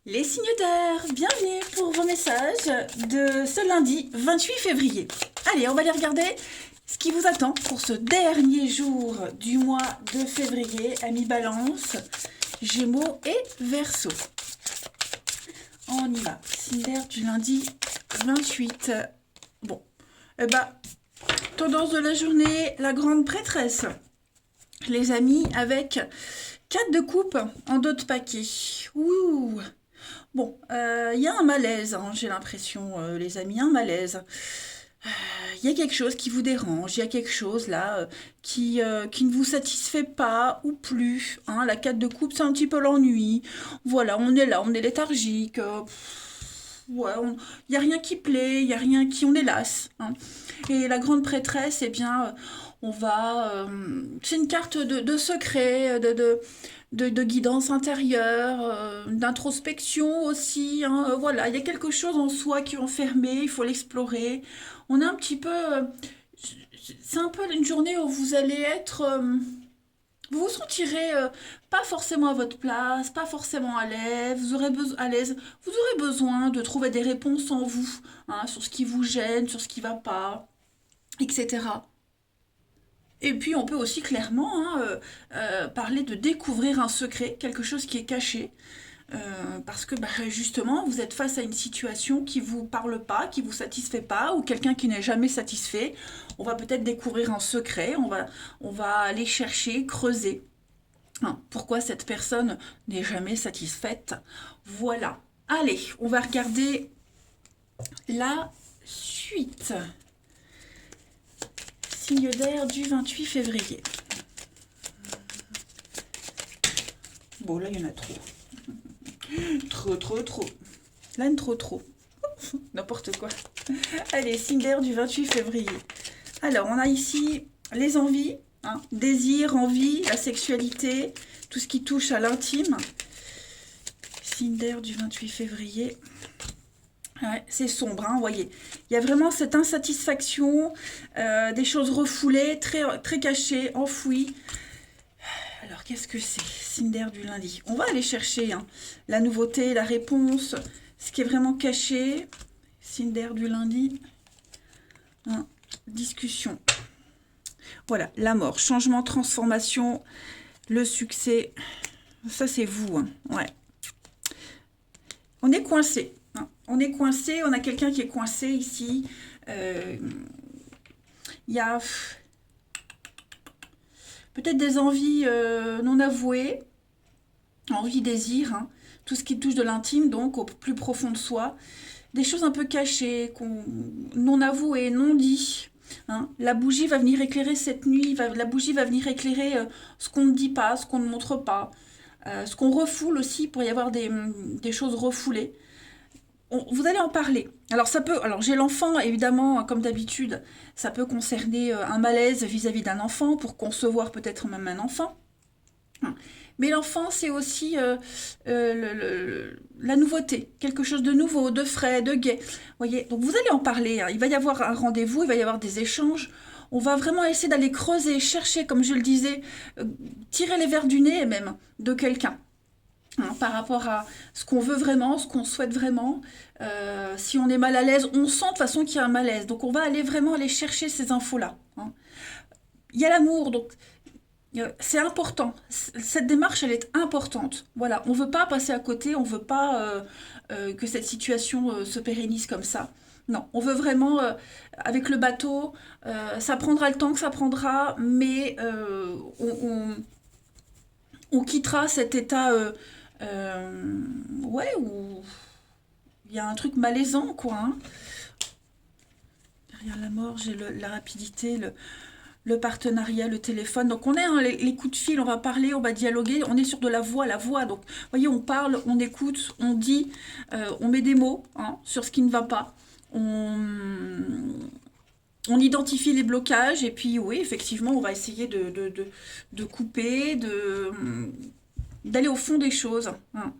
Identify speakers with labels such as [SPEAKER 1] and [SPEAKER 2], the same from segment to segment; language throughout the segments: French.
[SPEAKER 1] Les signes d'air, bienvenue pour vos messages de ce lundi 28 février. Allez, on va aller regarder ce qui vous attend pour ce dernier jour du mois de février, amis Balance, Gémeaux et Verseau. On y va, signe d'air du lundi 28. Bon, tendance de la journée, la grande prêtresse. Les amis, avec 4 de coupe en dos de paquet. Ouh. Bon, il y a un malaise, hein, j'ai l'impression, les amis, un malaise. Il y a quelque chose qui vous dérange, il y a quelque chose là qui ne vous satisfait pas ou plus. Hein. La 4 de coupe, c'est un petit peu l'ennui. Voilà, on est là, on est léthargique. Ouais, il n'y a rien qui plaît, il n'y a rien qui... On est las. Hein. Et la grande prêtresse, eh bien, on va... c'est une carte de secret, de guidance intérieure, d'introspection aussi. Hein. Voilà, il y a quelque chose en soi qui est enfermé, il faut l'explorer. On est un petit peu... c'est un peu une journée où vous allez être... vous vous sentirez pas forcément à votre place, pas forcément à l'aise. Vous aurez besoin de trouver des réponses en vous, hein, sur ce qui vous gêne, sur ce qui va pas, etc. Et puis on peut aussi clairement hein, parler de découvrir un secret, quelque chose qui est caché. Parce que justement, vous êtes face à une situation qui vous parle pas, qui vous satisfait pas, ou quelqu'un qui n'est jamais satisfait. On va peut-être découvrir un secret, on va aller chercher, creuser. Hein, pourquoi cette personne n'est jamais satisfaite? Voilà. Allez, on va regarder la suite. Signe d'air du 28 février. Bon, là, il y en a trop. Trop. Là, trop. N'importe quoi. Allez, signe d'air du 28 février. Alors, on a ici les envies, hein, désir, envie, la sexualité, tout ce qui touche à l'intime. Signe d'air du 28 février. Ouais, c'est sombre, hein, vous voyez. Il y a vraiment cette insatisfaction, des choses refoulées, très, très cachées, enfouies. Alors, qu'est-ce que c'est? Signe d'air du lundi. On va aller chercher hein, la nouveauté, la réponse, ce qui est vraiment caché. Signe d'air du lundi. Hein, discussion. Voilà, la mort, changement, transformation, le succès. Ça, c'est vous. Hein. Ouais. On est coincé. Hein. On est coincé, on a quelqu'un qui est coincé ici. Il y a peut-être des envies non avouées, envie, désir, hein. Tout ce qui touche de l'intime, donc au plus profond de soi. Des choses un peu cachées, non avouées, non dites. Hein. La bougie va venir éclairer cette nuit, la bougie va venir éclairer ce qu'on ne dit pas, ce qu'on ne montre pas, ce qu'on refoule aussi, pour y avoir des choses refoulées. Vous allez en parler. Alors ça peut, alors j'ai l'enfant évidemment comme d'habitude, ça peut concerner un malaise vis-à-vis d'un enfant pour concevoir peut-être même un enfant. Mais l'enfant c'est aussi la nouveauté, quelque chose de nouveau, de frais, de gai. Voyez, donc vous allez en parler. Hein. Il va y avoir un rendez-vous, il va y avoir des échanges. On va vraiment essayer d'aller creuser, chercher, comme je le disais, tirer les vers du nez même de quelqu'un. Hein, par rapport à ce qu'on veut vraiment, ce qu'on souhaite vraiment. Si on est mal à l'aise, on sent de toute façon qu'il y a un malaise. Donc on va aller vraiment aller chercher ces infos-là. Hein. Il y a l'amour, donc c'est important. Cette démarche, elle est importante. Voilà, on ne veut pas passer à côté, on ne veut pas que cette situation se pérennise comme ça. Non, on veut vraiment, avec le bateau, ça prendra le temps que ça prendra, mais on quittera cet état ouais, où il y a un truc malaisant, quoi. Hein. Derrière la mort, j'ai la rapidité, le partenariat, le téléphone. Donc on est hein, les coups de fil, on va parler, on va dialoguer, on est sur de la voix. Donc vous voyez, on parle, on écoute, on dit, on met des mots hein, sur ce qui ne va pas. On identifie les blocages et puis oui, effectivement, on va essayer de couper, d'aller au fond des choses. Hein.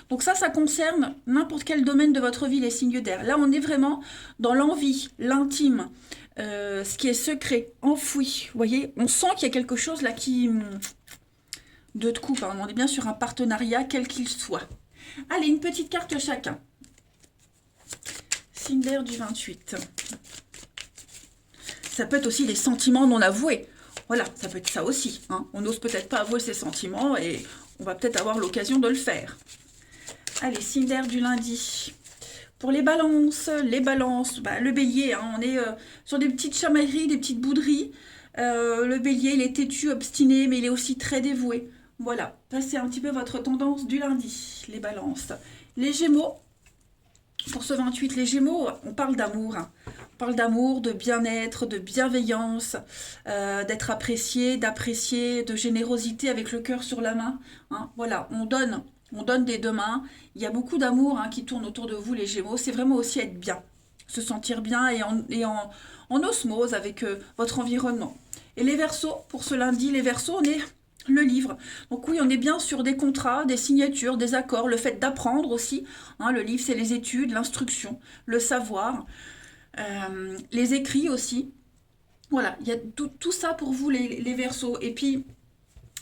[SPEAKER 1] Donc ça concerne n'importe quel domaine de votre vie, les signes d'air. Là, on est vraiment dans l'envie, l'intime, ce qui est secret, enfoui. Vous voyez, on sent qu'il y a quelque chose là qui... De coupe, hein. On est bien sur un partenariat, quel qu'il soit. Allez, une petite carte chacun. Signe d'air du 28. Ça peut être aussi des sentiments non avoués. Voilà, ça peut être ça aussi. Hein. On n'ose peut-être pas avouer ses sentiments et on va peut-être avoir l'occasion de le faire. Allez, signe d'air du lundi. Pour les balances, bah, le bélier, hein, on est sur des petites chamailleries, des petites bouderies. Le bélier, il est têtu, obstiné, mais il est aussi très dévoué. Voilà, ça c'est un petit peu votre tendance du lundi, les balances. Les gémeaux, pour ce 28, les gémeaux, on parle d'amour. Hein. On parle d'amour, de bien-être, de bienveillance, d'être apprécié, d'apprécier, de générosité avec le cœur sur la main. Hein. Voilà, on donne des deux mains. Il y a beaucoup d'amour hein, qui tourne autour de vous, les gémeaux. C'est vraiment aussi être bien, se sentir bien et en osmose avec votre environnement. Et les verseaux, pour ce lundi, les verseaux, on est le livre. Donc oui, on est bien sur des contrats, des signatures, des accords, le fait d'apprendre aussi. Hein, le livre, c'est les études, l'instruction, le savoir, les écrits aussi. Voilà, il y a tout ça pour vous, les verseaux. Et puis,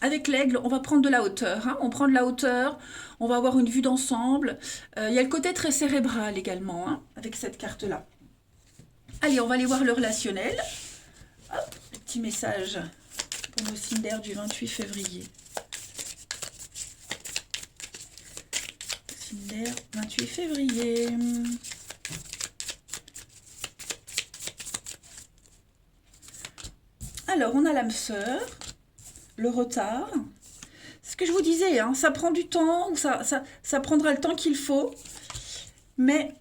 [SPEAKER 1] avec l'aigle, on va prendre de la hauteur. Hein. On prend de la hauteur, on va avoir une vue d'ensemble. Il y a le côté très cérébral également, hein, avec cette carte-là. Allez, on va aller voir le relationnel. Hop, petit message pour nos signes d'air du 28 février. Signe d'air 28 février. Alors, on a l'âme sœur, le retard. C'est ce que je vous disais, hein, ça prend du temps, ça prendra le temps qu'il faut, mais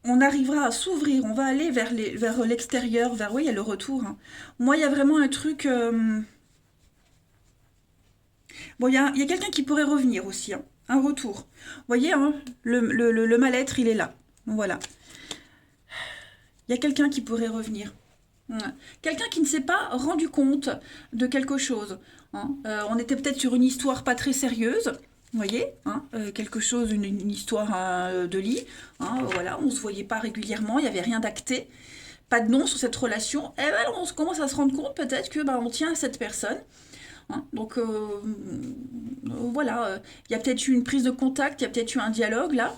[SPEAKER 1] on arrivera à s'ouvrir, on va aller vers l'extérieur, oui, il y a le retour. Hein. Moi, il y a vraiment un truc... Bon, il y a quelqu'un qui pourrait revenir aussi, hein, un retour. Vous voyez, hein, le mal-être, il est là. Voilà. Il y a quelqu'un qui pourrait revenir. Quelqu'un qui ne s'est pas rendu compte de quelque chose. Hein. On était peut-être sur une histoire pas très sérieuse, vous voyez, hein, quelque chose, une histoire de lit. Hein, voilà, on ne se voyait pas régulièrement, il n'y avait rien d'acté, pas de nom sur cette relation. Et ben, on commence à se rendre compte peut-être que on tient à cette personne. Hein. Donc voilà, il y a peut-être eu une prise de contact, il y a peut-être eu un dialogue là.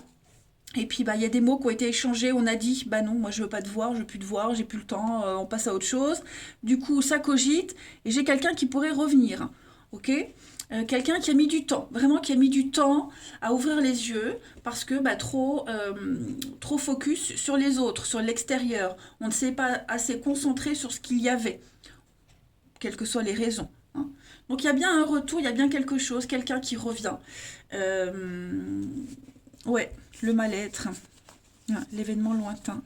[SPEAKER 1] Et puis, il y a des mots qui ont été échangés, on a dit, non, moi je veux pas te voir, je veux plus te voir, j'ai plus le temps, on passe à autre chose. Du coup, ça cogite, et j'ai quelqu'un qui pourrait revenir, ok. Quelqu'un qui a mis du temps, vraiment qui a mis du temps à ouvrir les yeux, parce que trop focus sur les autres, sur l'extérieur. On ne s'est pas assez concentré sur ce qu'il y avait, quelles que soient les raisons. Hein. Donc il y a bien un retour, il y a bien quelque chose, quelqu'un qui revient. Ouais, le mal-être, l'événement lointain.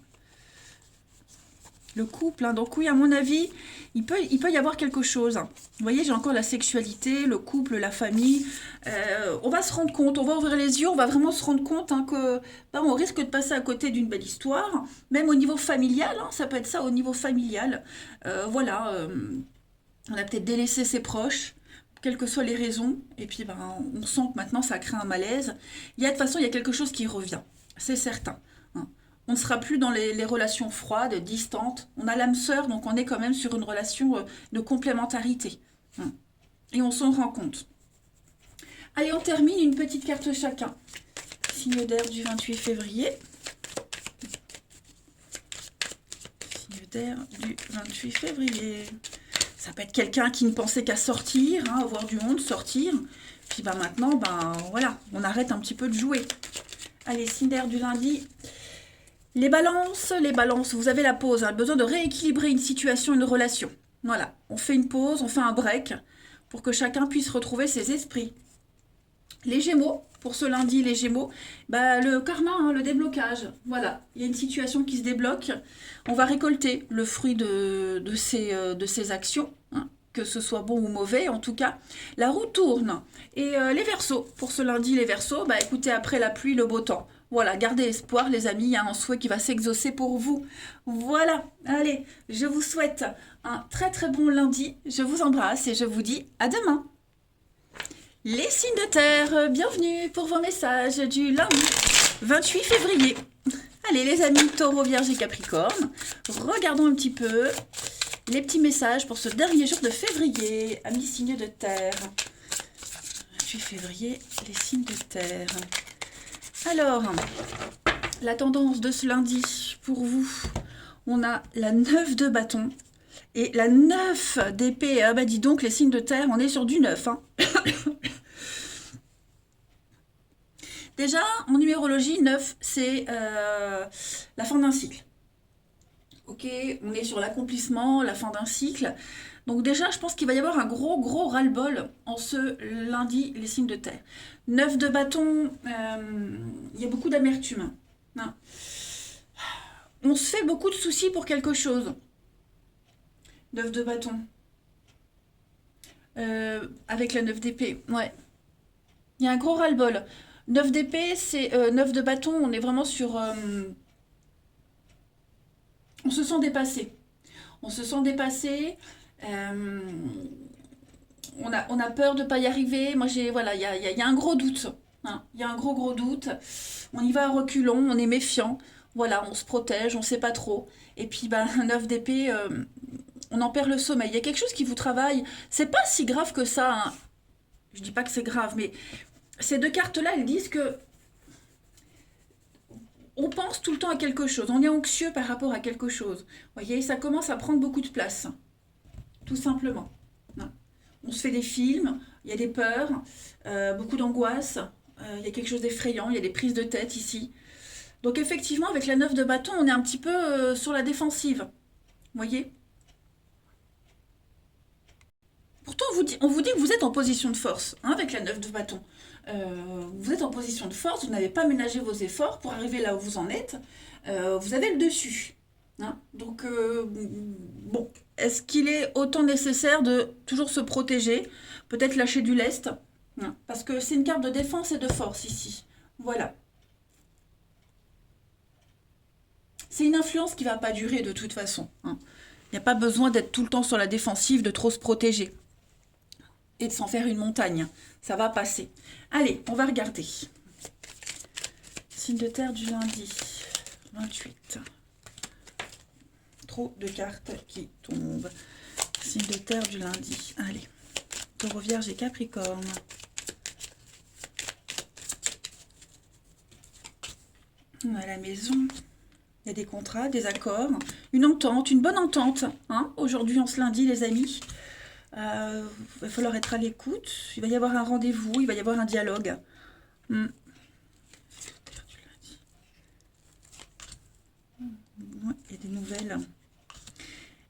[SPEAKER 1] Le couple, hein. Donc oui, à mon avis, il peut y avoir quelque chose. Hein. Vous voyez, j'ai encore la sexualité, le couple, la famille. On va se rendre compte, on va ouvrir les yeux, on va vraiment se rendre compte hein, que on risque de passer à côté d'une belle histoire. Même au niveau familial, hein, ça peut être ça au niveau familial. Voilà, on a peut-être délaissé ses proches. Quelles que soient les raisons, et puis on sent que maintenant ça crée un malaise. De toute façon, il y a quelque chose qui revient, c'est certain. Hein. On ne sera plus dans les relations froides, distantes. On a l'âme sœur, donc on est quand même sur une relation de complémentarité. Hein. Et on s'en rend compte. Allez, on termine une petite carte chacun. Signe d'air du 28 février. Signe d'air du 28 février. Ça peut être quelqu'un qui ne pensait qu'à sortir, hein, avoir du monde, sortir. Puis maintenant, voilà, on arrête un petit peu de jouer. Allez, signe d'air du lundi. Les balances, vous avez la pause. Hein, besoin de rééquilibrer une situation, une relation. Voilà, on fait une pause, on fait un break pour que chacun puisse retrouver ses esprits. Les Gémeaux, pour ce lundi, les Gémeaux, le karma, hein, le déblocage. Voilà, il y a une situation qui se débloque. On va récolter le fruit de ces actions, hein, que ce soit bon ou mauvais, en tout cas. La roue tourne. Et les Verseaux, pour ce lundi, les Verseaux, écoutez, après la pluie, le beau temps. Voilà, gardez espoir, les amis, il y a un souhait qui va s'exaucer pour vous. Voilà, allez, je vous souhaite un très très bon lundi. Je vous embrasse et je vous dis à demain. Les signes de terre, bienvenue pour vos messages du lundi 28 février. Allez les amis, Taureau, Vierge et Capricorne, regardons un petit peu les petits messages pour ce dernier jour de février. Amis signes de terre, 28 février, les signes de terre. Alors, la tendance de ce lundi, pour vous, on a la 9 de bâton et la 9 d'épée. Ah bah dis donc, les signes de terre, on est sur du 9. Hein. Déjà, en numérologie, 9, c'est la fin d'un cycle. Ok, on est sur l'accomplissement, la fin d'un cycle. Donc déjà, je pense qu'il va y avoir un gros ras-le-bol en ce lundi, les signes de terre. 9 de bâton, il y a beaucoup d'amertume. Hein. On se fait beaucoup de soucis pour quelque chose. 9 de bâton. Avec la 9 d'épée, ouais. Il y a un gros ras-le-bol. 9 d'épée, c'est 9 de bâton, on est vraiment sur... on se sent dépassé. On se sent dépassé. On a peur de ne pas y arriver. Moi, voilà, il y a un gros doute. Hein. Il y a un gros doute. On y va à reculons, on est méfiant. Voilà, on se protège, on ne sait pas trop. Et puis, ben, 9 d'épée, on en perd le sommeil. Il y a quelque chose qui vous travaille. C'est pas si grave que ça. Hein. Je dis pas que c'est grave, mais ces deux cartes-là, elles disent que on pense tout le temps à quelque chose. On est anxieux par rapport à quelque chose. Vous voyez, ça commence à prendre beaucoup de place. Tout simplement. On se fait des films, il y a des peurs, beaucoup d'angoisse, il y a quelque chose d'effrayant, il y a des prises de tête ici. Donc effectivement, avec la 9 de bâton, on est un petit peu sur la défensive. Vous voyez? Pourtant, on vous dit que vous êtes en position de force, hein, avec la 9 de bâton. Vous êtes en position de force, vous n'avez pas ménagé vos efforts pour arriver là où vous en êtes. Vous avez le dessus. Hein. Donc, bon, est-ce qu'il est autant nécessaire de toujours se protéger? Peut-être lâcher du lest? Hein, parce que c'est une carte de défense et de force ici. Voilà. C'est une influence qui ne va pas durer de toute façon. Hein. Il n'y a pas besoin d'être tout le temps sur la défensive, de trop se protéger. Et de s'en faire une montagne. Ça va passer. Allez, on va regarder. Signe de terre du lundi. 28. Trop de cartes qui tombent. Signe de terre du lundi. Allez. Taureau, Vierge et Capricorne. On a la maison. Il y a des contrats, des accords, une entente, une bonne entente. Hein, aujourd'hui, en ce lundi, les amis. Il va falloir être à l'écoute. Il va y avoir un rendez-vous, il va y avoir un dialogue. Ouais, il y a des nouvelles.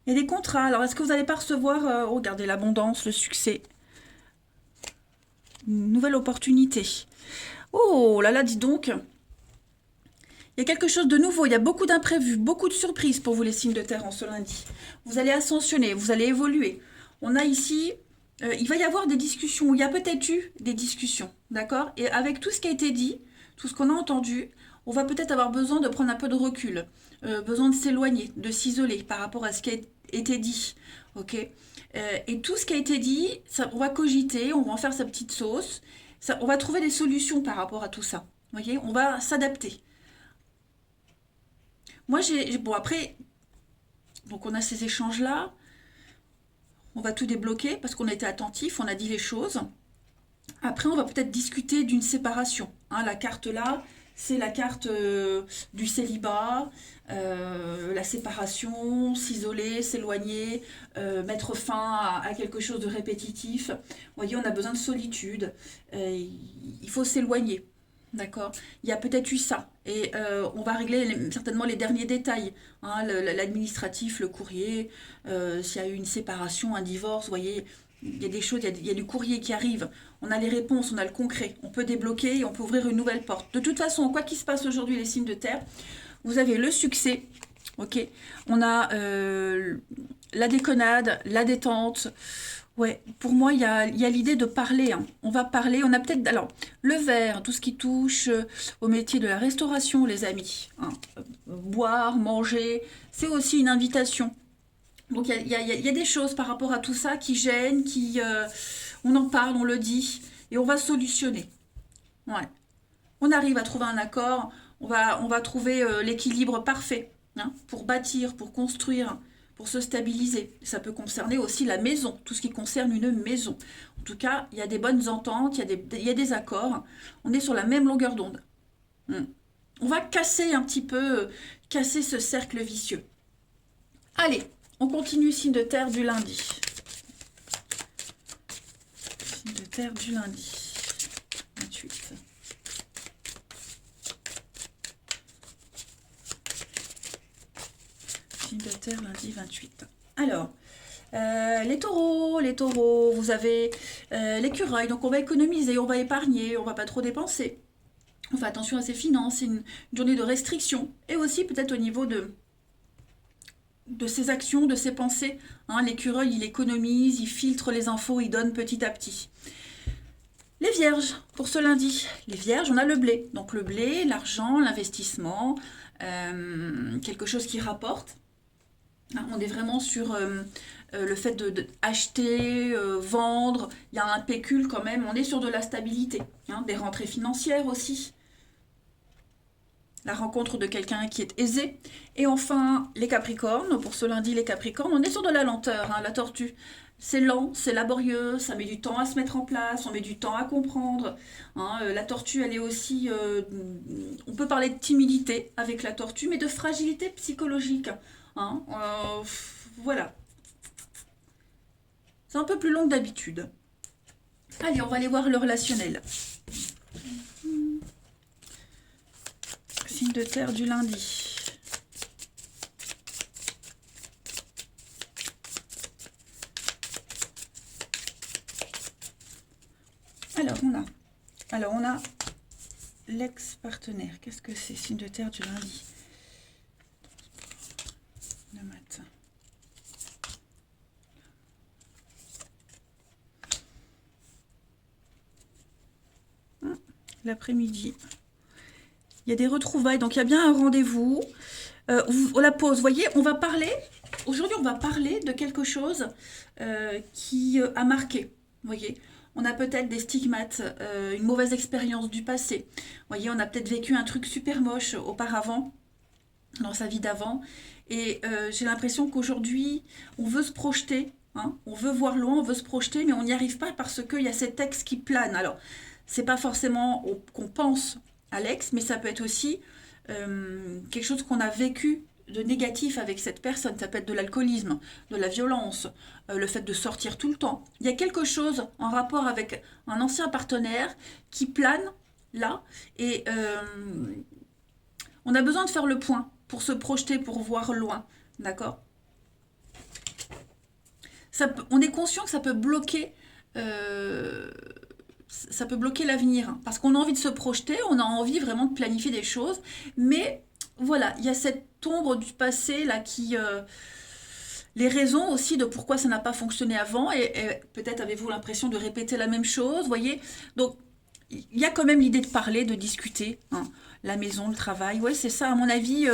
[SPEAKER 1] Il y a des contrats. Alors, est-ce que vous n'allez pas recevoir, regardez, l'abondance, le succès. Une nouvelle opportunité. Oh là là, dis donc. Il y a quelque chose de nouveau, il y a beaucoup d'imprévus, beaucoup de surprises pour vous les signes de terre en ce lundi. Vous allez ascensionner, vous allez évoluer. On a ici, il va y avoir des discussions, il y a peut-être eu des discussions, d'accord? Et avec tout ce qui a été dit, tout ce qu'on a entendu, on va peut-être avoir besoin de prendre un peu de recul, besoin de s'éloigner, de s'isoler par rapport à ce qui a été dit, ok? Et tout ce qui a été dit, ça, on va cogiter, on va en faire sa petite sauce, ça, on va trouver des solutions par rapport à tout ça, vous voyez? On va s'adapter. Moi, bon, après, donc on a ces échanges-là. On va tout débloquer parce qu'on a été attentif, on a dit les choses. Après, on va peut-être discuter d'une séparation. Hein, la carte là, c'est la carte du célibat, la séparation, s'isoler, s'éloigner, mettre fin à quelque chose de répétitif. Vous voyez, on a besoin de solitude. Il faut s'éloigner. D'accord. Il y a peut-être eu ça. Et on va régler certainement les derniers détails. Hein, l'administratif, le courrier, s'il y a eu une séparation, un divorce, vous voyez, il y a des choses, il y a du courrier qui arrive. On a les réponses, on a le concret. On peut débloquer et on peut ouvrir une nouvelle porte. De toute façon, quoi qu'il se passe aujourd'hui, les signes de terre, vous avez le succès. Ok. On a la déconnade, la détente. Ouais, pour moi, il y a l'idée de parler. Hein. On va parler. On a peut-être. Alors, le verre, tout ce qui touche au métier de la restauration, les amis. Hein. Boire, manger, c'est aussi une invitation. Donc, il y a des choses par rapport à tout ça qui gênent, on en parle, on le dit, et on va solutionner. Ouais. On arrive à trouver un accord. On va trouver l'équilibre parfait hein, pour bâtir, pour construire, pour se stabiliser. Ça peut concerner aussi la maison, tout ce qui concerne une maison. En tout cas, il y a des bonnes ententes, il y a des accords. On est sur la même longueur d'onde. Hmm. On va casser un petit peu, casser ce cercle vicieux. Allez, on continue, signe de terre du lundi. Signe de terre du lundi. 28. Signe de terre, lundi 28. Alors, les taureaux, vous avez l'écureuil, donc on va économiser, on va épargner, on va pas trop dépenser. On fait attention à ses finances, c'est une journée de restriction. Et aussi peut-être au niveau de ses actions, de ses pensées. Hein, l'écureuil, il économise, il filtre les infos, il donne petit à petit. Les vierges, pour ce lundi. Les vierges, on a le blé. Donc le blé, l'argent, l'investissement, quelque chose qui rapporte. Hein, on est vraiment sur le fait d'acheter, vendre. Il y a un pécule quand même. On est sur de la stabilité. Hein, des rentrées financières aussi. La rencontre de quelqu'un qui est aisé. Et enfin, les capricornes. Pour ce lundi, les capricornes, on est sur de la lenteur. Hein, la tortue, c'est lent, c'est laborieux, ça met du temps à se mettre en place, on met du temps à comprendre. Hein, la tortue, elle est aussi... on peut parler de timidité avec la tortue, mais de fragilité psychologique. Hein, voilà. C'est un peu plus long que d'habitude. Allez, on va aller voir le relationnel. Signe de terre du lundi. Alors on a l'ex-partenaire. Qu'est-ce que c'est? Signe de terre du lundi. Le matin. L'après-midi. Il y a des retrouvailles, donc il y a bien un rendez-vous. La pause, vous voyez, on va parler, aujourd'hui on va parler de quelque chose qui a marqué, vous voyez. On a peut-être des stigmates, une mauvaise expérience du passé. Vous voyez, on a peut-être vécu un truc super moche auparavant, dans sa vie d'avant. Et j'ai l'impression qu'aujourd'hui, on veut se projeter, hein, on veut voir loin, on veut se projeter, mais on n'y arrive pas parce qu'il y a cet ex qui plane. Alors, c'est pas forcément qu'on pense à l'ex, mais ça peut être aussi quelque chose qu'on a vécu de négatif avec cette personne. Ça peut être de l'alcoolisme, de la violence, le fait de sortir tout le temps. Il y a quelque chose en rapport avec un ancien partenaire qui plane là, et on a besoin de faire le point pour se projeter, pour voir loin, d'accord? On est conscient que ça peut bloquer l'avenir, hein, parce qu'on a envie de se projeter, on a envie vraiment de planifier des choses, mais voilà, il y a cette ombre du passé là qui... les raisons aussi de pourquoi ça n'a pas fonctionné avant, et peut-être avez-vous l'impression de répéter la même chose, voyez. Donc, il y a quand même l'idée de parler, de discuter, hein. La maison, le travail, ouais, c'est ça, à mon avis,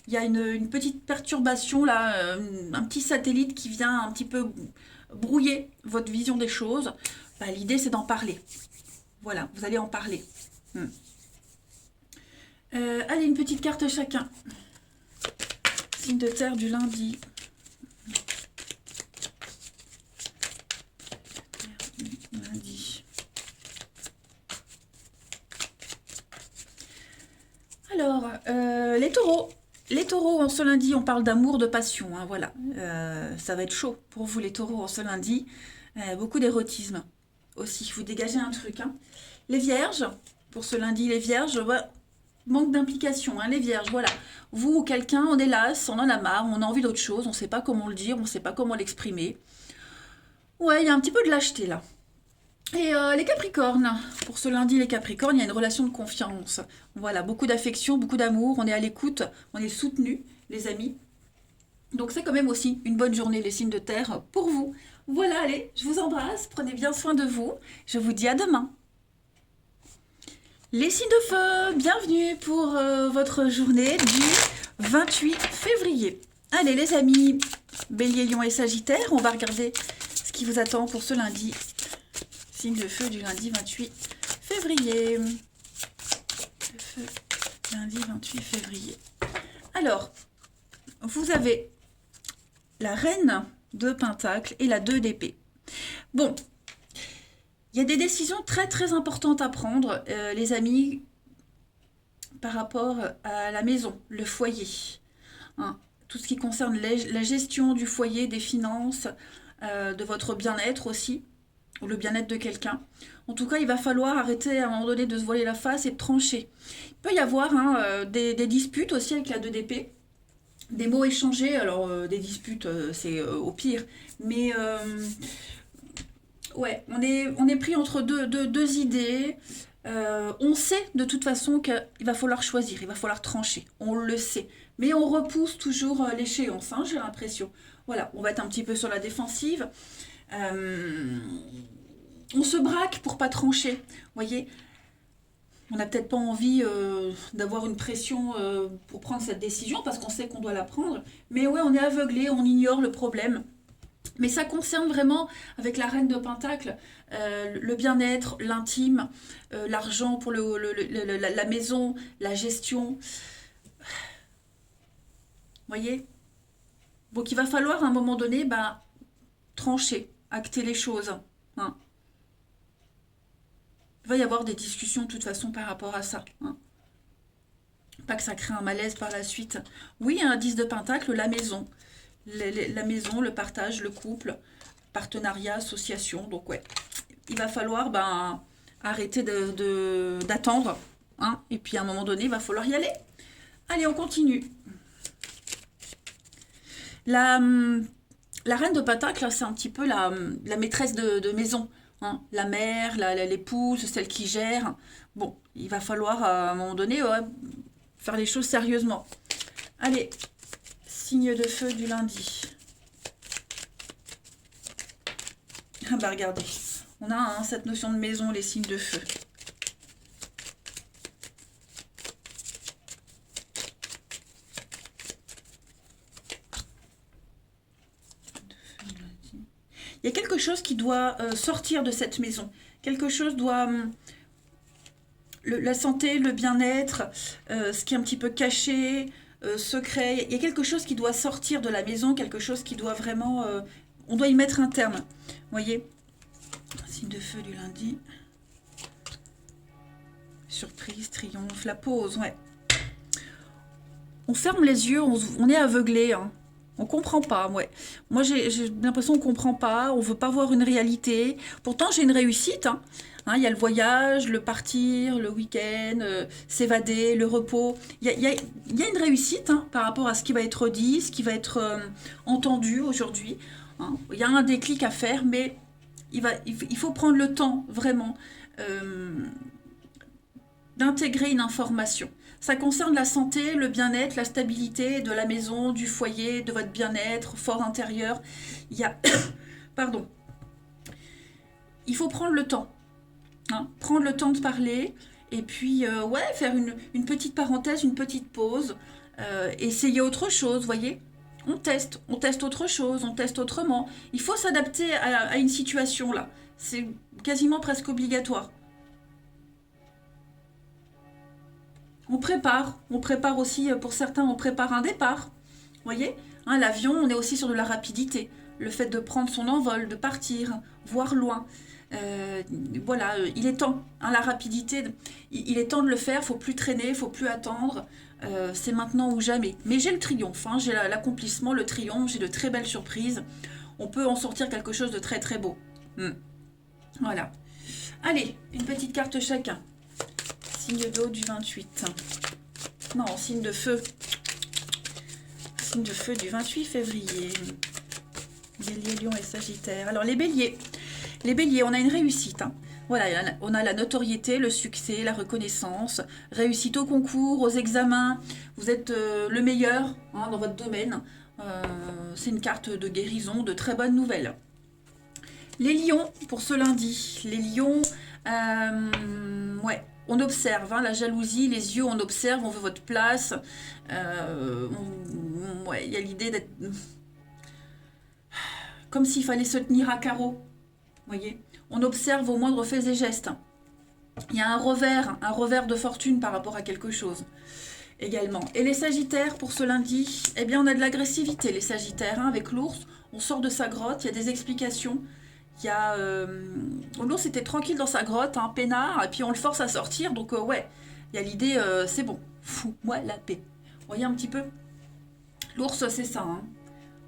[SPEAKER 1] il y a une petite perturbation là, un petit satellite qui vient un petit peu brouiller votre vision des choses. Bah, l'idée, c'est d'en parler. Voilà, vous allez en parler. Allez, une petite carte chacun. Signe de terre du lundi. Lundi. Alors, les taureaux. Les taureaux, en ce lundi, on parle d'amour, de passion. Hein, voilà. Ça va être chaud pour vous, les taureaux, en ce lundi. Beaucoup d'érotisme aussi. Vous dégagez un truc. Hein. Les vierges, pour ce lundi, les vierges, manque d'implication. Hein, les vierges, voilà. Vous ou quelqu'un, on est las, on en a marre, on a envie d'autre chose, on ne sait pas comment le dire, on ne sait pas comment l'exprimer. Ouais, il y a un petit peu de lâcheté là. Et les capricornes, pour ce lundi, les capricornes, il y a une relation de confiance. Voilà, beaucoup d'affection, beaucoup d'amour, on est à l'écoute, on est soutenu, les amis. Donc c'est quand même aussi une bonne journée, les signes de terre, pour vous. Voilà, allez, je vous embrasse, prenez bien soin de vous. Je vous dis à demain. Les signes de feu, bienvenue pour votre journée du 28 février. Allez les amis, Bélier, Lion et Sagittaire, on va regarder ce qui vous attend pour ce lundi. Signe de feu du lundi 28 février. Le feu, lundi 28 février. Alors, vous avez la reine de Pentacle et la 2 d'épée. Bon, il y a des décisions très très importantes à prendre, les amis, par rapport à la maison, le foyer. Hein. Tout ce qui concerne la gestion du foyer, des finances, de votre bien-être aussi, ou le bien-être de quelqu'un. En tout cas, il va falloir arrêter à un moment donné de se voiler la face et de trancher. Il peut y avoir hein, des disputes aussi avec la 2 d'épée, des mots échangés, alors des disputes, c'est au pire, mais ouais, on est pris entre deux idées. On sait de toute façon qu'il va falloir choisir, il va falloir trancher, on le sait. Mais on repousse toujours l'échéance, hein, j'ai l'impression. Voilà, on va être un petit peu sur la défensive. Euh, on se braque pour pas trancher, vous voyez. On n'a peut-être pas envie d'avoir une pression pour prendre cette décision parce qu'on sait qu'on doit la prendre. Mais ouais, on est aveuglé, on ignore le problème. Mais ça concerne vraiment, avec la reine de Pentacle, le bien-être, l'intime, l'argent pour la maison, la gestion. Vous voyez. Donc il va falloir à un moment donné trancher, acter les choses. Hein. Il va y avoir des discussions de toute façon par rapport à ça. Hein. Pas que ça crée un malaise par la suite. Oui, un 10 de Pentacle, la maison. La maison, le partage, le couple, partenariat, association. Donc ouais, il va falloir arrêter d'attendre. Hein, et puis à un moment donné, il va falloir y aller. Allez, on continue. La reine de Pentacle, c'est un petit peu la maîtresse de maison. Hein, la mère, l'épouse, celle qui gère. Bon, il va falloir à un moment donné faire les choses sérieusement. Allez, signe de feu du lundi. Ah bah regardez, on a hein, cette notion de maison, les signes de feu. Il y a quelque chose qui doit sortir de cette maison. Quelque chose doit... la santé, le bien-être, ce qui est un petit peu caché, secret. Il y a quelque chose qui doit sortir de la maison, quelque chose qui doit vraiment... on doit y mettre un terme. Vous voyez? Signe de feu du lundi. Surprise, triomphe, la pause, ouais. On ferme les yeux, on est aveuglé, hein. On comprend pas, ouais. Moi, j'ai l'impression qu'on comprend pas, on veut pas voir une réalité. Pourtant, j'ai une réussite, hein. Hein, il y a le voyage, le partir, le week-end, s'évader, le repos. Il y a une réussite hein, par rapport à ce qui va être dit, ce qui va être entendu aujourd'hui. Hein. Il y a un déclic à faire, mais il faut prendre le temps, vraiment, d'intégrer une information. Ça concerne la santé, le bien-être, la stabilité de la maison, du foyer, de votre bien-être, fort intérieur. Il y a... Pardon. Il faut prendre le temps. Hein, prendre le temps de parler. Et puis, ouais, faire une petite parenthèse, une petite pause. Essayer autre chose, voyez. On teste autre chose, on teste autrement. Il faut s'adapter à une situation, là. C'est quasiment presque obligatoire. On prépare aussi, pour certains, on prépare un départ. Vous voyez hein, l'avion, on est aussi sur de la rapidité. Le fait de prendre son envol, de partir, voir loin. Voilà, il est temps. Hein, la rapidité, il est temps de le faire, faut plus traîner, faut plus attendre. C'est maintenant ou jamais. Mais j'ai le triomphe, hein, j'ai l'accomplissement, le triomphe, j'ai de très belles surprises. On peut en sortir quelque chose de très très beau. Voilà. Allez, une petite carte chacun. Signe d'eau du 28. Non, signe de feu. Signe de feu du 28 février. Bélier, Lion et Sagittaire. Alors les béliers, on a une réussite. Hein. Voilà, on a la notoriété, le succès, la reconnaissance, réussite au concours, aux examens. Vous êtes le meilleur hein, dans votre domaine. C'est une carte de guérison, de très bonnes nouvelles. Les lions, pour ce lundi. Les lions, ouais. On observe, hein, la jalousie, les yeux, on observe, on veut votre place. Ouais, il y a l'idée d'être... Comme s'il fallait se tenir à carreau. Voyez, on observe aux moindres faits et gestes. Il y a un revers de fortune par rapport à quelque chose. également. Et les Sagittaires, pour ce lundi, eh bien, on a de l'agressivité, les Sagittaires, hein, avec l'ours. On sort de sa grotte, il y a des explications. Il y a... l'ours était tranquille dans sa grotte, hein, peinard, et puis on le force à sortir. Donc, ouais, il y a l'idée, c'est bon, fous-moi la paix. Vous voyez un petit peu? L'ours, c'est ça. Hein.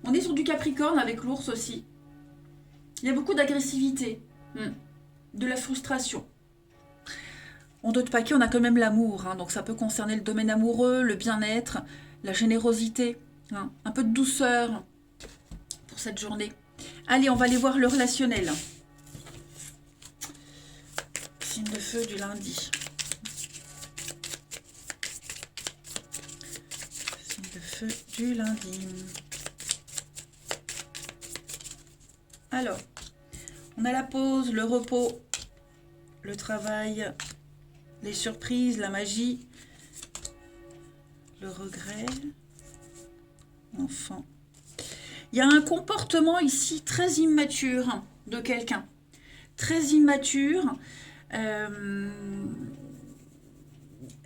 [SPEAKER 1] On est sur du Capricorne avec l'ours aussi. Il y a beaucoup d'agressivité, de la frustration. En d'autres paquets, on a quand même l'amour, hein, donc ça peut concerner le domaine amoureux, le bien-être, la générosité, hein, un peu de douceur pour cette journée. Allez, on va aller voir le relationnel. Signe de feu du lundi. Signe de feu du lundi. Alors, on a la pause, le repos, le travail, les surprises, la magie, le regret, l'enfant. Il y a un comportement ici très immature de quelqu'un. Très immature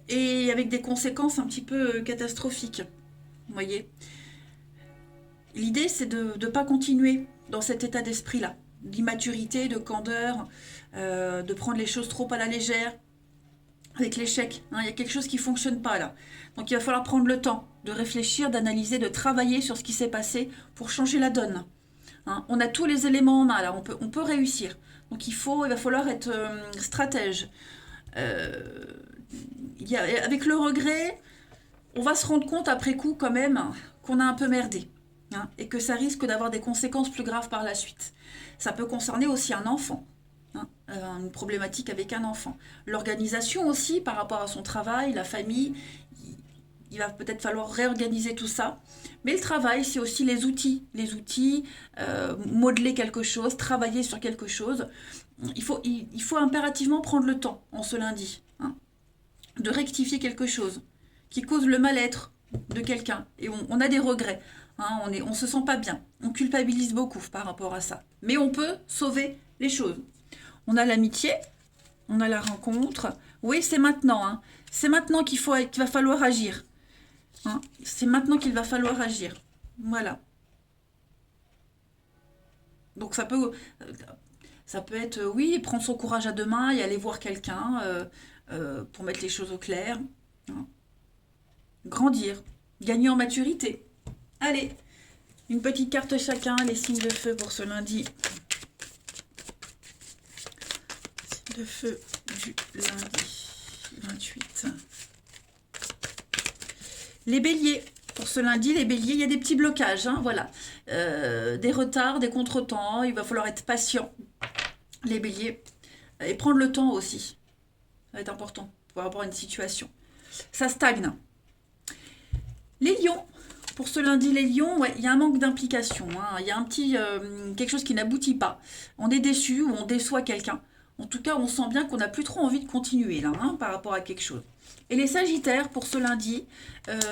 [SPEAKER 1] et avec des conséquences un petit peu catastrophiques. Vous voyez ? L'idée, c'est de ne pas continuer dans cet état d'esprit-là. D'immaturité, de candeur, de prendre les choses trop à la légère. Avec l'échec, hein, il y a quelque chose qui ne fonctionne pas là. Donc il va falloir prendre le temps de réfléchir, d'analyser, de travailler sur ce qui s'est passé pour changer la donne. Hein, on a tous les éléments en main là, on peut réussir. Donc il va falloir être stratège. Avec le regret, on va se rendre compte après coup quand même qu'on a un peu merdé. Hein, et que ça risque d'avoir des conséquences plus graves par la suite. Ça peut concerner aussi un enfant. Hein, une problématique avec un enfant. L'organisation aussi par rapport à son travail, la famille, il va peut-être falloir réorganiser tout ça. Mais le travail, c'est aussi les outils. Les outils, modeler quelque chose, travailler sur quelque chose. Il faut impérativement prendre le temps en ce lundi, hein, de rectifier quelque chose qui cause le mal-être de quelqu'un. Et on a des regrets. Hein, on se sent pas bien. On culpabilise beaucoup par rapport à ça. Mais on peut sauver les choses. On a l'amitié, on a la rencontre. Oui, c'est maintenant. Hein. C'est maintenant qu'il va falloir agir. Hein. C'est maintenant qu'il va falloir agir. Voilà. Donc ça peut être, oui, prendre son courage à deux mains et aller voir quelqu'un pour mettre les choses au clair. Hein. Grandir, gagner en maturité. Allez, une petite carte chacun, les signes de feu pour ce lundi. De feu du lundi 28. Les béliers. Pour ce lundi, les béliers, il y a des petits blocages. Hein, voilà. Des retards, des contretemps. Il va falloir être patient. Les béliers. Et prendre le temps aussi. Ça va être important par rapport à une situation. Ça stagne. Les lions. Pour ce lundi, les lions, ouais, il y a un manque d'implication. Hein, il y a un petit quelque chose qui n'aboutit pas. On est déçu ou on déçoit quelqu'un. En tout cas, on sent bien qu'on n'a plus trop envie de continuer là, hein, par rapport à quelque chose. Et les Sagittaires, pour ce lundi,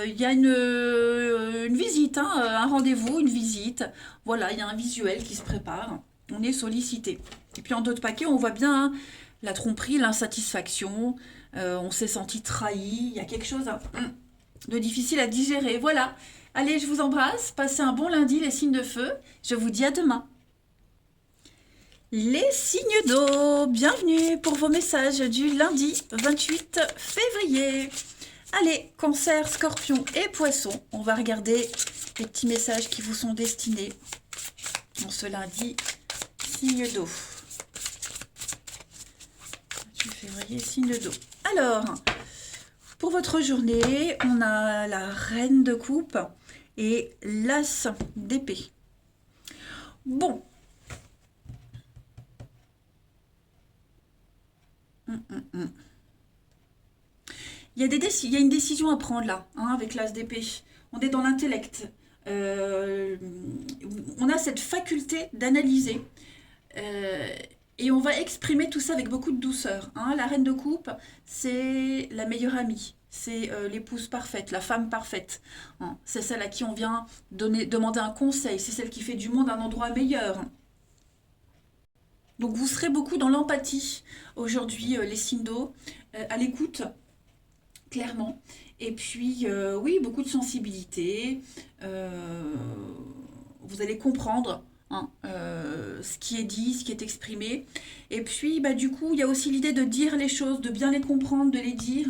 [SPEAKER 1] il y a une visite, hein, un rendez-vous, une visite. Voilà, il y a un visuel qui se prépare. On est sollicité. Et puis en d'autres paquets, on voit bien hein, la tromperie, l'insatisfaction. On s'est senti trahi. Il y a quelque chose de difficile à digérer. Voilà. Allez, je vous embrasse. Passez un bon lundi, les signes de feu. Je vous dis à demain. Les signes d'eau, bienvenue pour vos messages du lundi 28 février. Allez, Cancer, Scorpion et Poisson, on va regarder les petits messages qui vous sont destinés en ce lundi, signe d'eau. 28 février, signe d'eau. Alors, pour votre journée, on a la Reine de Coupe et l'As d'épée. Bon. Il y a une décision à prendre là, hein, avec l'As d'épée. On est dans l'intellect. On a cette faculté d'analyser. Et on va exprimer tout ça avec beaucoup de douceur. Hein. La reine de coupe, c'est la meilleure amie. C'est l'épouse parfaite, la femme parfaite. Hein. C'est celle à qui on vient demander un conseil. C'est celle qui fait du monde un endroit meilleur. Donc vous serez beaucoup dans l'empathie aujourd'hui, les signes d'eau, à l'écoute clairement. Et puis, oui, beaucoup de sensibilité. euh, vous allez comprendre, hein, ce qui est dit, ce qui est exprimé. Et puis, bah, du coup, il y a aussi l'idée de dire les choses, de bien les comprendre, de les dire.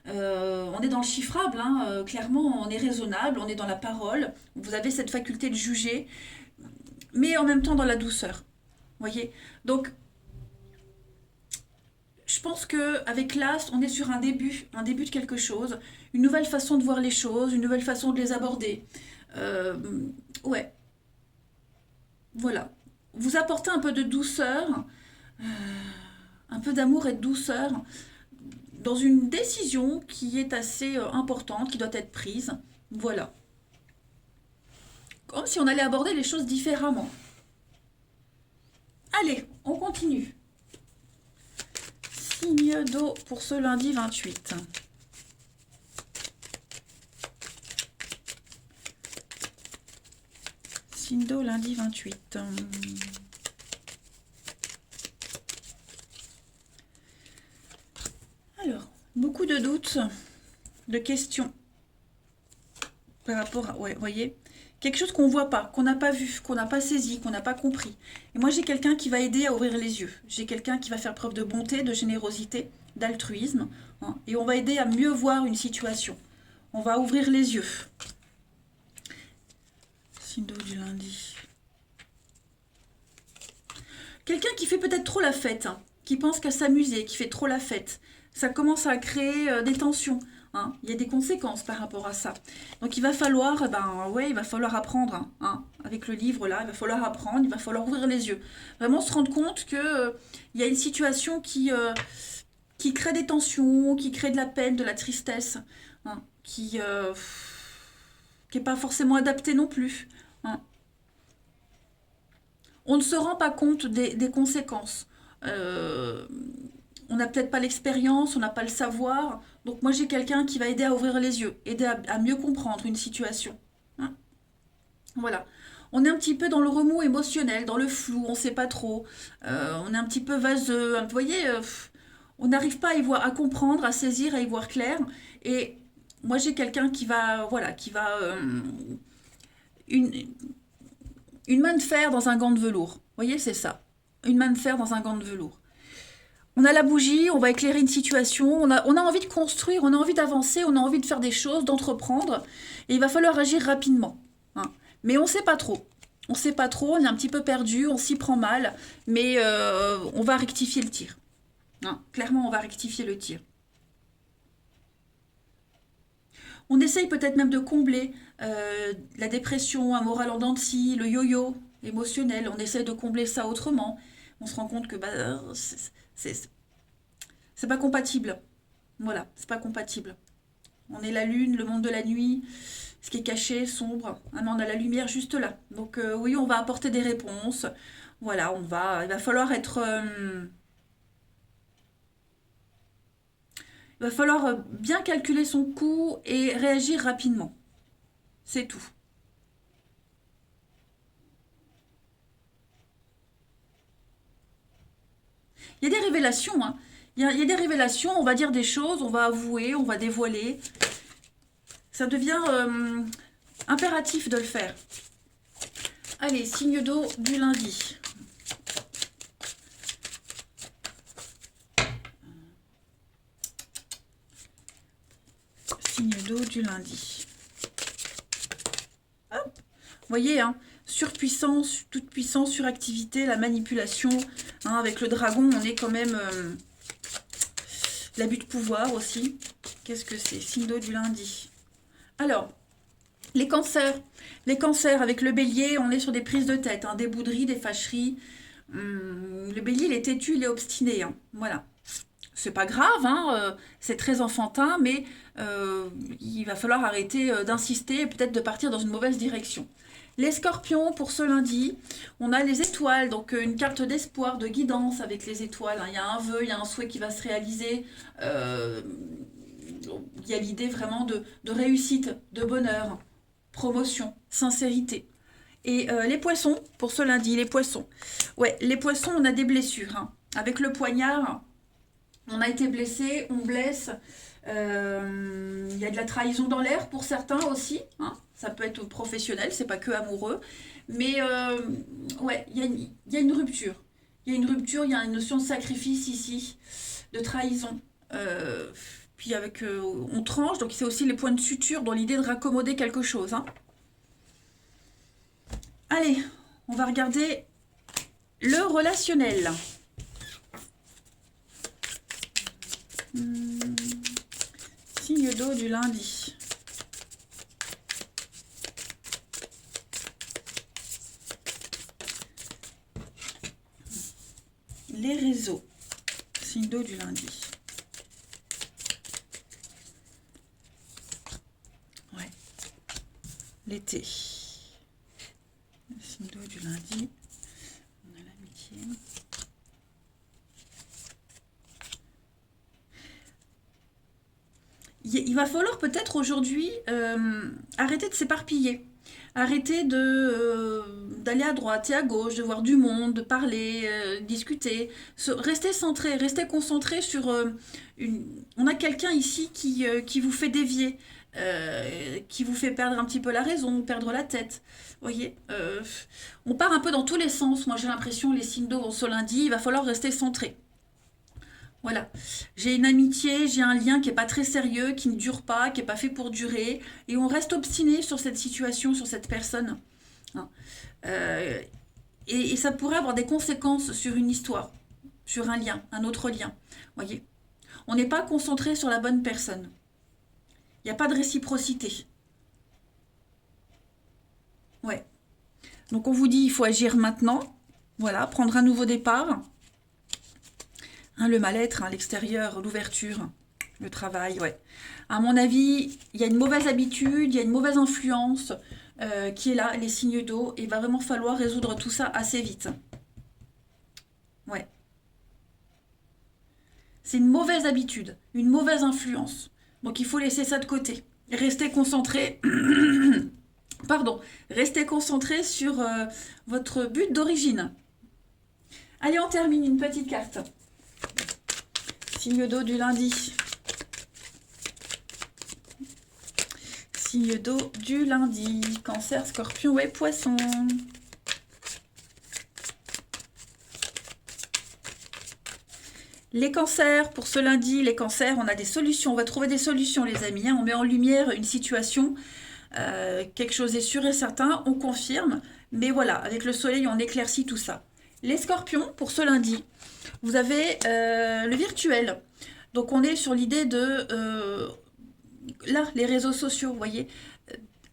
[SPEAKER 1] On est dans le chiffrable, hein, clairement, on est raisonnable, on est dans la parole. Vous avez cette faculté de juger, mais en même temps dans la douceur. Voyez. Donc, je pense que avec l'ast, on est sur un début de quelque chose, une nouvelle façon de voir les choses, une nouvelle façon de les aborder. Euh, ouais, voilà. Vous apportez un peu de douceur, un peu d'amour et de douceur dans une décision qui est assez importante, qui doit être prise. Voilà. Comme si on allait aborder les choses différemment. Allez, on continue. Signe d'eau pour ce lundi 28. Signe d'eau lundi 28. Alors, beaucoup de doutes, de questions par rapport à... Ouais, voyez, quelque chose qu'on voit pas, qu'on n'a pas vu, qu'on n'a pas saisi, qu'on n'a pas compris. Et moi, j'ai quelqu'un qui va aider à ouvrir les yeux. J'ai quelqu'un qui va faire preuve de bonté, de générosité, d'altruisme, hein, et on va aider à mieux voir une situation. On va ouvrir les yeux. Signe d'eau du lundi. Quelqu'un qui fait peut-être trop la fête, hein, qui pense qu'à s'amuser, qui fait trop la fête. Ça commence à créer des tensions, hein. Il y a des conséquences par rapport à ça. Donc il va falloir, ben ouais, il va falloir apprendre, hein, avec le livre là, il va falloir apprendre, il va falloir ouvrir les yeux. Vraiment se rendre compte que il y a une situation qui crée des tensions, qui crée de la peine, de la tristesse, hein, qui est pas forcément adaptée non plus, hein. On ne se rend pas compte des conséquences. Euh, on n'a peut-être pas l'expérience, on n'a pas le savoir. Donc moi j'ai quelqu'un qui va aider à ouvrir les yeux, aider à mieux comprendre une situation, hein. Voilà. On est un petit peu dans le remous émotionnel, dans le flou, on ne sait pas trop. On est un petit peu vaseux. Vous voyez, on n'arrive pas à y voir, à comprendre, à saisir, à y voir clair. Et moi j'ai quelqu'un qui va, voilà, une, une main de fer dans un gant de velours. Vous voyez, c'est ça. Une main de fer dans un gant de velours. On a la bougie, on va éclairer une situation, on a envie de construire, on a envie d'avancer, on a envie de faire des choses, d'entreprendre, et il va falloir agir rapidement, hein. Mais on ne sait pas trop. On ne sait pas trop, on est un petit peu perdu, on s'y prend mal, mais on va rectifier le tir, hein. Clairement, on va rectifier le tir. On essaye peut-être même de combler la dépression, un moral en dents de scie, le yo-yo émotionnel, on essaye de combler ça autrement. On se rend compte que bah, c'est- c'est pas compatible. Voilà, c'est pas compatible. On est la lune, le monde de la nuit, ce qui est caché, sombre. Ah, mais on a la lumière juste là. Donc oui, on va apporter des réponses. Voilà, il va falloir il va falloir bien calculer son coût et réagir rapidement. C'est tout. Il y a des révélations, hein. Il y a des révélations, on va dire des choses, on va avouer, on va dévoiler. Ça devient impératif de le faire. Allez, signe d'eau du lundi. Signe d'eau du lundi. Hop. Vous voyez, hein, surpuissance, toute puissance, suractivité, la manipulation, hein, avec le dragon, on est quand même l'abus de pouvoir aussi. Qu'est-ce que c'est? Signe d'eau du lundi. Alors, les cancers. Les cancers, avec le bélier, on est sur des prises de tête, hein, des bouderies, des fâcheries. Le bélier, il est têtu, il est obstiné, hein. Voilà. C'est pas grave, hein, c'est très enfantin, mais il va falloir arrêter d'insister et peut-être de partir dans une mauvaise direction. Les scorpions, pour ce lundi, on a les étoiles, donc une carte d'espoir, de guidance avec les étoiles, hein. Il y a un vœu, il y a un souhait qui va se réaliser. Euh, il y a l'idée vraiment de réussite, de bonheur, promotion, sincérité. Et les poissons, pour ce lundi, les poissons. Ouais, les poissons, on a des blessures, hein. Avec le poignard, on a été blessé, on blesse. Il y a de la trahison dans l'air pour certains aussi, hein. Ça peut être professionnel, c'est pas que amoureux. Mais ouais, il y a une rupture. Il y a une rupture, il y a une notion de sacrifice ici, de trahison. Puis avec, on tranche, donc c'est aussi les points de suture dans l'idée de raccommoder quelque chose, hein. Allez, on va regarder le relationnel. Signe d'eau du lundi. Les réseaux. Signe d'eau du lundi. Ouais. L'été. Signe d'eau du lundi. On a l'amitié. Il va falloir peut-être aujourd'hui arrêter de s'éparpiller. Arrêter d'aller à droite et à gauche, de voir du monde, de parler, discuter. Rester centré, rester concentré sur une... On a quelqu'un ici qui vous fait dévier, qui vous fait perdre un petit peu la raison, perdre la tête. Vous voyez, on part un peu dans tous les sens. Moi, j'ai l'impression, les signes d'eau ce lundi, il va falloir rester centré. Voilà, j'ai une amitié, j'ai un lien qui n'est pas très sérieux, qui ne dure pas, qui n'est pas fait pour durer, et on reste obstiné sur cette situation, sur cette personne, hein. Euh, et ça pourrait avoir des conséquences sur une histoire, sur un lien, un autre lien. Voyez, on n'est pas concentré sur la bonne personne. Il n'y a pas de réciprocité. Ouais. Donc on vous dit, il faut agir maintenant. Voilà, prendre un nouveau départ. Hein, le mal-être, hein, l'extérieur, l'ouverture, le travail, ouais. À mon avis, il y a une mauvaise habitude, il y a une mauvaise influence qui est là, les signes d'eau, et il va vraiment falloir résoudre tout ça assez vite. Ouais. C'est une mauvaise habitude, une mauvaise influence. Donc il faut laisser ça de côté. Rester concentré, pardon, rester concentré sur votre but d'origine. Allez, on termine une petite carte. Signe d'eau du lundi. Signe d'eau du lundi. Cancer, scorpion et poisson. Les cancers, pour ce lundi, les cancers, on a des solutions. On va trouver des solutions, les amis, hein. On met en lumière une situation. Quelque chose est sûr et certain, on confirme. Mais voilà, avec le soleil, on éclaircit tout ça. Les scorpions, pour ce lundi, vous avez le virtuel. Donc on est sur l'idée de... là, les réseaux sociaux, vous voyez.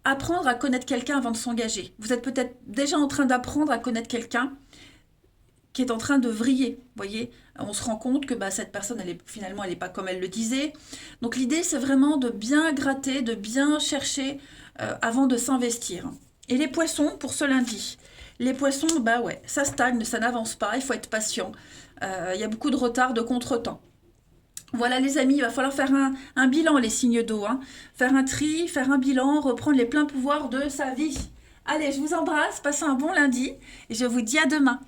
[SPEAKER 1] Apprendre à connaître quelqu'un avant de s'engager. Vous êtes peut-être déjà en train d'apprendre à connaître quelqu'un qui est en train de vriller, vous voyez. On se rend compte que cette personne, finalement, elle n'est pas comme elle le disait. Donc l'idée, c'est vraiment de bien gratter, de bien chercher avant de s'investir. Et les poissons, pour ce lundi. Les poissons, ouais, ça stagne, ça n'avance pas, il faut être patient. Il y a beaucoup de retard, de contretemps. Voilà les amis, il va falloir faire un bilan, les signes d'eau, hein. Faire un tri, faire un bilan, reprendre les pleins pouvoirs de sa vie. Allez, je vous embrasse, passez un bon lundi et je vous dis à demain.